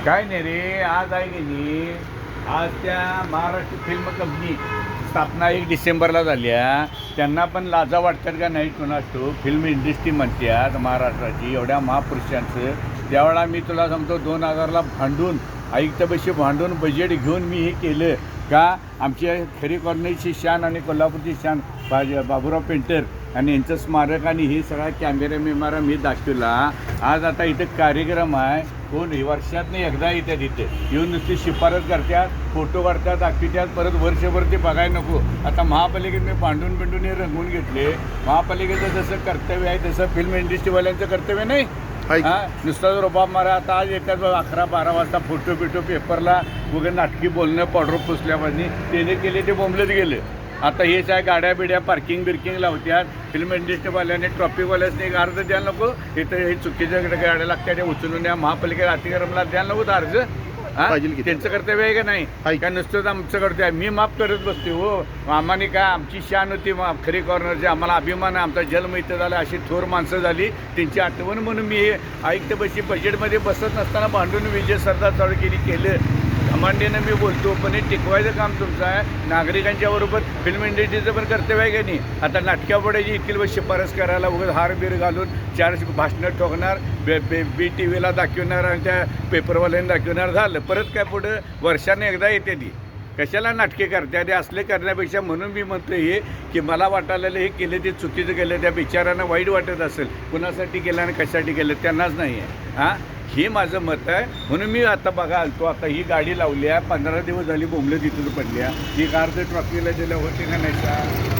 काय नाही रे, आज आहे की नाही, आज त्या महाराष्ट्र फिल्म कंपनी स्थापना 1 डिसेंबरला झाल्या. त्यांना पण लाजा वाटतात का नाही कोणास तो, फिल्म इंडस्ट्री म्हणतात महाराष्ट्राची एवढ्या महापुरुषांचं. त्यावेळेला मी तुला सांगतो 2000ला भांडून आयुक्तबशी भांडून बजेट घेऊन मी हे केलं का आमच्या खरी कॉर्नरची शान आणि कोल्हापूरची शान बाबूराव पेंटर आणि यांचं स्मारक आणि हे सगळा कॅमेरा बिमारा मी दाखवला. आज आता इथं कार्यक्रम आहे, कोण वर्षातनं एकदा येतात इथे येऊन नुसती शिफारस करतात, फोटो काढतात, दाखवितात, परत वर्षभर ते बघायला नको. आता महापालिकेत मी भांडून हे रंगवून घेतले. महापालिकेचं जसं कर्तव्य आहे तसं फिल्म इंडस्ट्रीवाल्यांचं कर्तव्य नाही. नुसता रुबाब मारा. आता आज येतात 11-12 वाजता फोटो पेपरला वगैरे नाटकी बोलणं, पावडर पुसल्यापासून त्याने केले ते बोंबलत गेले. आता हेच आहे, गाड्या बिड्या पार्किंग लावतात. फिल्म इंडस्ट्रीवाल्याने ट्रॉफिकवाल्यासने एक अर्ज द्यायला नको, इथं हे चुकीच्या गाड्या लागतात त्या उचलून या महापालिकेत अतिक्रमला द्यायला नको अर्ज. त्यांचं कर्तव्य आहे का नाही? काय नुसतंच आमचं कर्तव्य आहे. मी माफ करत बसते हो. आम्हाने काय आमची शान होती खरी कॉर्नरची, आम्हाला अभिमान आहे, आमचा जन्म इथं झाला, अशी थोर माणसं झाली त्यांची आठवण म्हणून मी हे आयुक्तबशी बजेटमध्ये बसत नसताना भांडून विजय सरदार चाळकेंनी केलं. घमांडीनं मी बोलतो, पण हे टिकवायचं काम तुमचं आहे. नागरिकांच्या बरोबर फिल्म इंडस्ट्रीचं पण कर्तव्य आहे का नाही? आता नाटक्या पडायची इथली शिफारस करायला वगैरे हार बीर घालून 4 भाषणं ठोकणार, बी टी व्हीला दाखवणार आणि त्या पेपरवाल्यांनी दाखवणार, झालं. परत काय पुढं वर्षाने एकदा येते ती. कशाला नाटके करते ते असले करण्यापेक्षा. म्हणून मी म्हणतो हे की मला वाटायला हे केलं ते चुकीचं केलं, त्या बिचारांना वाईट वाटत असेल. कुणासाठी केलं आणि कशासाठी केलं त्यांनाच नाही आहे. हे माझं मत आहे. म्हणून मी आता बघा आलतो, आता ही गाडी लावली आहे, 15 दिवस झाली बोंबलं तिथून पडल्या. ही कार तर ट्रॉफीला दिल्या होती का नाही?